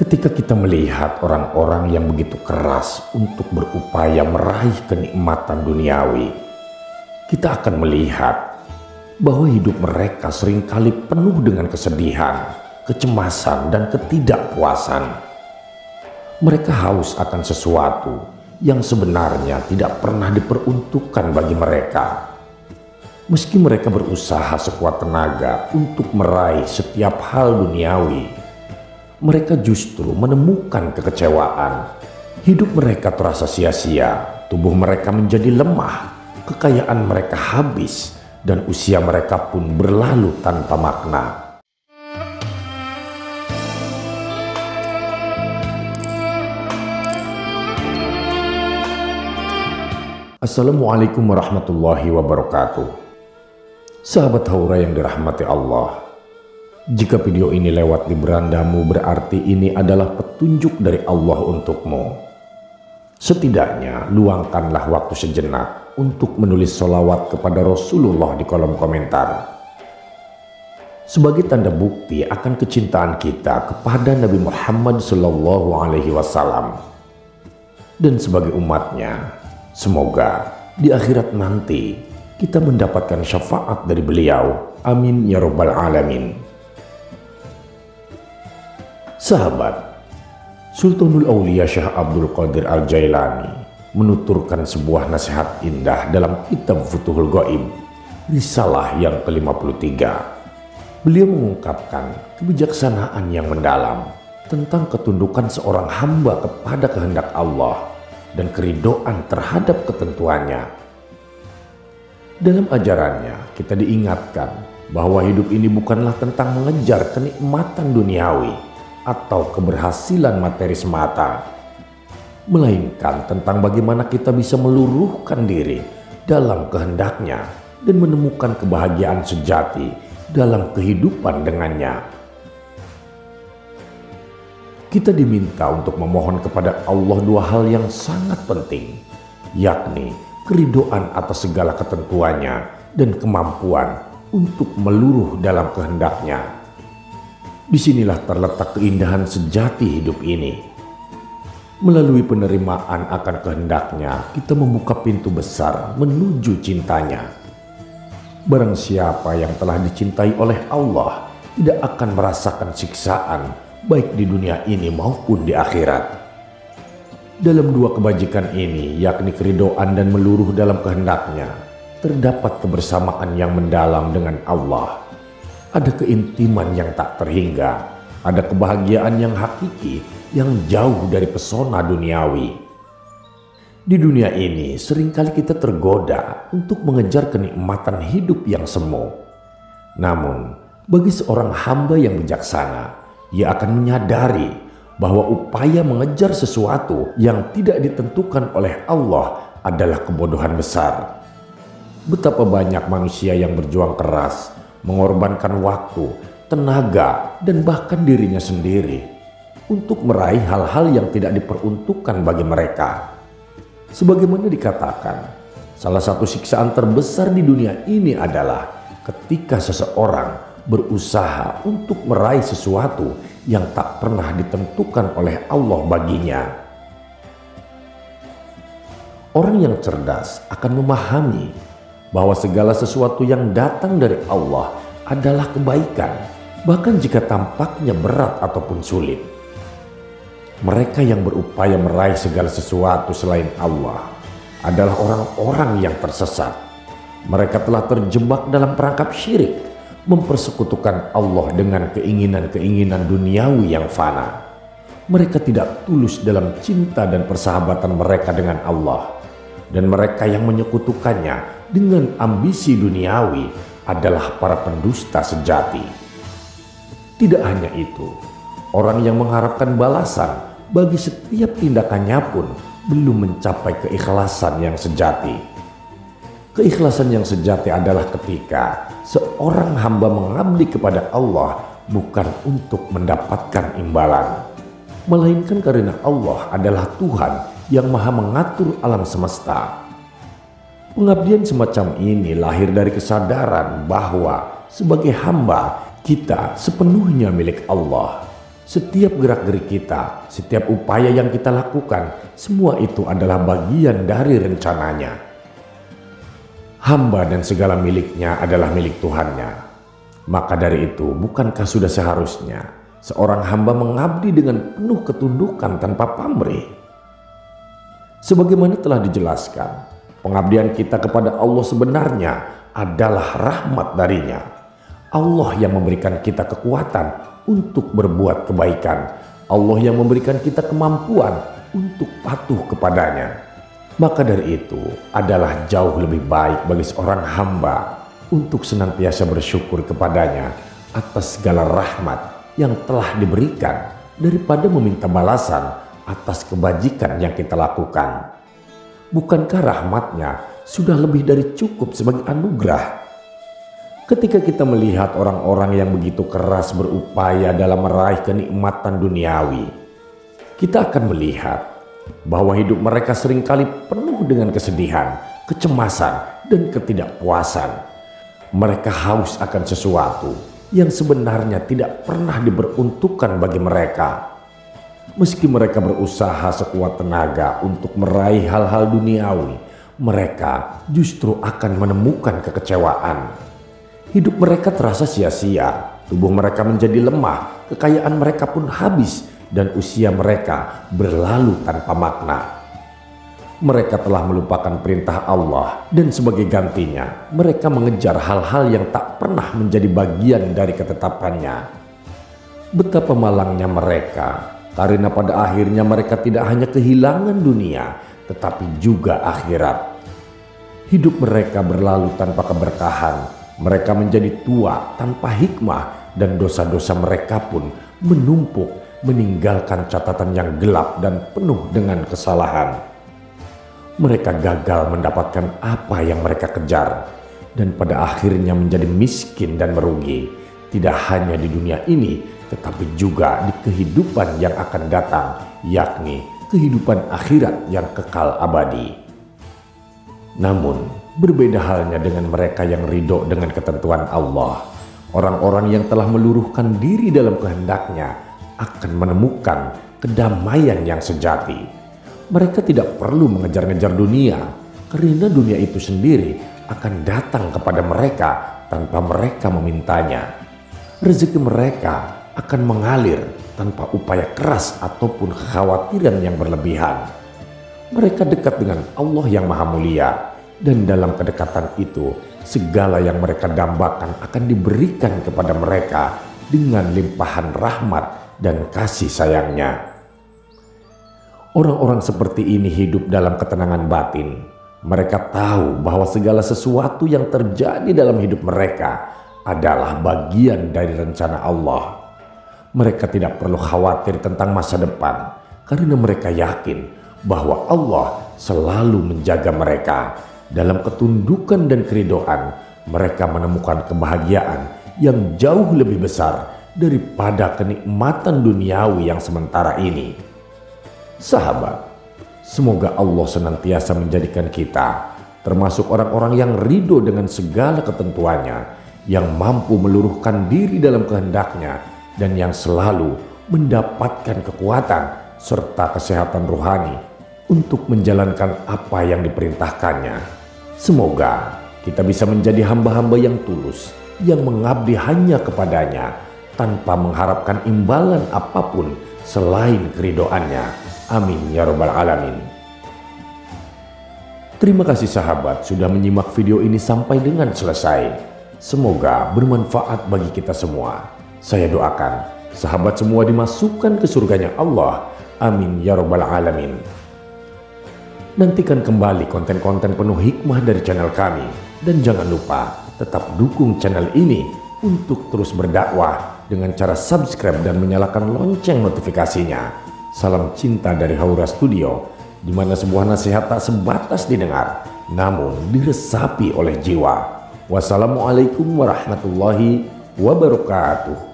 Ketika kita melihat orang-orang yang begitu keras untuk berupaya meraih kenikmatan duniawi, kita akan melihat bahwa hidup mereka seringkali penuh dengan kesedihan, kecemasan, dan ketidakpuasan. Mereka haus akan sesuatu yang sebenarnya tidak pernah diperuntukkan bagi mereka. Meski mereka berusaha sekuat tenaga untuk meraih setiap hal duniawi, mereka justru menemukan kekecewaan. Hidup mereka terasa sia-sia, tubuh mereka menjadi lemah, kekayaan mereka habis, dan usia mereka pun berlalu tanpa makna. Assalamualaikum warahmatullahi wabarakatuh. Sahabat Haura yang dirahmati Allah, jika video ini lewat di berandamu berarti ini adalah petunjuk dari Allah untukmu. Setidaknya luangkanlah waktu sejenak untuk menulis sholawat kepada Rasulullah di kolom komentar. Sebagai tanda bukti akan kecintaan kita kepada Nabi Muhammad SAW. Dan sebagai umatnya, semoga di akhirat nanti kita mendapatkan syafaat dari beliau. Amin ya rabbal alamin. Sahabat, Sultanul Aulia Syekh Abdul Qadir Al-Jailani menuturkan sebuah nasihat indah dalam kitab Futuhul Ghaib, risalah yang ke-53. Beliau mengungkapkan kebijaksanaan yang mendalam tentang ketundukan seorang hamba kepada kehendak Allah dan keridhaan terhadap ketentuannya. Dalam ajarannya kita diingatkan bahwa hidup ini bukanlah tentang mengejar kenikmatan duniawi atau keberhasilan materi semata, melainkan tentang bagaimana kita bisa meluruhkan diri dalam kehendaknya dan menemukan kebahagiaan sejati dalam kehidupan dengannya. Kita diminta untuk memohon kepada Allah dua hal yang sangat penting, yakni keridhaan atas segala ketentuannya dan kemampuan untuk meluruh dalam kehendaknya. Disinilah terletak keindahan sejati hidup ini. Melalui penerimaan akan kehendaknya, kita membuka pintu besar menuju cintanya. Barang siapa yang telah dicintai oleh Allah tidak akan merasakan siksaan baik di dunia ini maupun di akhirat. Dalam dua kebajikan ini, yakni keridhaan dan meluruh dalam kehendaknya, terdapat kebersamaan yang mendalam dengan Allah. Ada keintiman yang tak terhingga, ada kebahagiaan yang hakiki yang jauh dari pesona duniawi. Di dunia ini seringkali kita tergoda untuk mengejar kenikmatan hidup yang semu. Namun bagi seorang hamba yang bijaksana, ia akan menyadari bahwa upaya mengejar sesuatu yang tidak ditentukan oleh Allah adalah kebodohan besar. Betapa banyak manusia yang berjuang keras, mengorbankan waktu, tenaga, dan bahkan dirinya sendiri untuk meraih hal-hal yang tidak diperuntukkan bagi mereka. Sebagaimana dikatakan, salah satu siksaan terbesar di dunia ini adalah ketika seseorang berusaha untuk meraih sesuatu yang tak pernah ditentukan oleh Allah baginya. Orang yang cerdas akan memahami bahwa segala sesuatu yang datang dari Allah adalah kebaikan, bahkan jika tampaknya berat ataupun sulit. Mereka yang berupaya meraih segala sesuatu selain Allah adalah orang-orang yang tersesat. Mereka telah terjebak dalam perangkap syirik, mempersekutukan Allah dengan keinginan-keinginan duniawi yang fana. Mereka tidak tulus dalam cinta dan persahabatan mereka dengan Allah, dan mereka yang menyekutukannya dengan ambisi duniawi adalah para pendusta sejati. Tidak hanya itu, orang yang mengharapkan balasan bagi setiap tindakannya pun belum mencapai keikhlasan yang sejati. Keikhlasan yang sejati adalah ketika seorang hamba mengabdi kepada Allah bukan untuk mendapatkan imbalan, melainkan karena Allah adalah Tuhan yang maha mengatur alam semesta. Pengabdian semacam ini lahir dari kesadaran bahwa sebagai hamba kita sepenuhnya milik Allah. Setiap gerak-gerik kita, setiap upaya yang kita lakukan, semua itu adalah bagian dari rencananya. Hamba dan segala miliknya adalah milik Tuhannya. Maka dari itu, bukankah sudah seharusnya seorang hamba mengabdi dengan penuh ketundukan tanpa pamrih? Sebagaimana telah dijelaskan, pengabdian kita kepada Allah sebenarnya adalah rahmat darinya. Allah yang memberikan kita kekuatan untuk berbuat kebaikan. Allah yang memberikan kita kemampuan untuk patuh kepadanya. Maka dari itu adalah jauh lebih baik bagi seorang hamba untuk senantiasa bersyukur kepadanya atas segala rahmat yang telah diberikan daripada meminta balasan atas kebajikan yang kita lakukan. Bukankah rahmatnya sudah lebih dari cukup sebagai anugerah? Ketika kita melihat orang-orang yang begitu keras berupaya dalam meraih kenikmatan duniawi, kita akan melihat bahwa hidup mereka seringkali penuh dengan kesedihan, kecemasan, dan ketidakpuasan. Mereka haus akan sesuatu yang sebenarnya tidak pernah diperuntukkan bagi mereka. Meski mereka berusaha sekuat tenaga untuk meraih hal-hal duniawi, mereka justru akan menemukan kekecewaan. Hidup mereka terasa sia-sia, tubuh mereka menjadi lemah, kekayaan mereka pun habis, dan usia mereka berlalu tanpa makna. Mereka telah melupakan perintah Allah, dan sebagai gantinya, mereka mengejar hal-hal yang tak pernah menjadi bagian dari ketetapannya. Betapa malangnya mereka, karena pada akhirnya mereka tidak hanya kehilangan dunia, tetapi juga akhirat. Hidup mereka berlalu tanpa keberkahan. Mereka menjadi tua tanpa hikmah, dan dosa-dosa mereka pun menumpuk, meninggalkan catatan yang gelap dan penuh dengan kesalahan. Mereka gagal mendapatkan apa yang mereka kejar, dan pada akhirnya menjadi miskin dan merugi, tidak hanya di dunia ini, tetapi juga di kehidupan yang akan datang, yakni kehidupan akhirat yang kekal abadi. Namun, berbeda halnya dengan mereka yang ridho dengan ketentuan Allah. Orang-orang yang telah meluruhkan diri dalam kehendaknya akan menemukan kedamaian yang sejati. Mereka tidak perlu mengejar-ngejar dunia, karena dunia itu sendiri akan datang kepada mereka tanpa mereka memintanya. Rezeki mereka akan mengalir tanpa upaya keras ataupun kekhawatiran yang berlebihan. Mereka dekat dengan Allah yang Maha Mulia, dan dalam kedekatan itu segala yang mereka dambakan akan diberikan kepada mereka dengan limpahan rahmat dan kasih sayangnya. Orang-orang seperti ini hidup dalam ketenangan batin. Mereka tahu bahwa segala sesuatu yang terjadi dalam hidup mereka adalah bagian dari rencana Allah. Mereka tidak perlu khawatir tentang masa depan, karena mereka yakin bahwa Allah selalu menjaga mereka. Dalam ketundukan dan keridoan, mereka menemukan kebahagiaan yang jauh lebih besar daripada kenikmatan duniawi yang sementara ini. Sahabat, semoga Allah senantiasa menjadikan kita termasuk orang-orang yang ridho dengan segala ketentuannya, yang mampu meluruhkan diri dalam kehendaknya, dan yang selalu mendapatkan kekuatan serta kesehatan rohani untuk menjalankan apa yang diperintahkannya. Semoga kita bisa menjadi hamba-hamba yang tulus, yang mengabdi hanya kepadanya tanpa mengharapkan imbalan apapun selain keridoannya. Amin ya rabbal alamin. Terima kasih sahabat sudah menyimak video ini sampai dengan selesai. Semoga bermanfaat bagi kita semua. Saya doakan sahabat semua dimasukkan ke surganya Allah. Amin ya rabbal alamin. Nantikan kembali konten-konten penuh hikmah dari channel kami. Dan jangan lupa tetap dukung channel ini untuk terus berdakwah dengan cara subscribe dan menyalakan lonceng notifikasinya. Salam cinta dari Haura Studio, di mana sebuah nasihat tak sebatas didengar, namun diresapi oleh jiwa. Wassalamualaikum warahmatullahi wabarakatuh.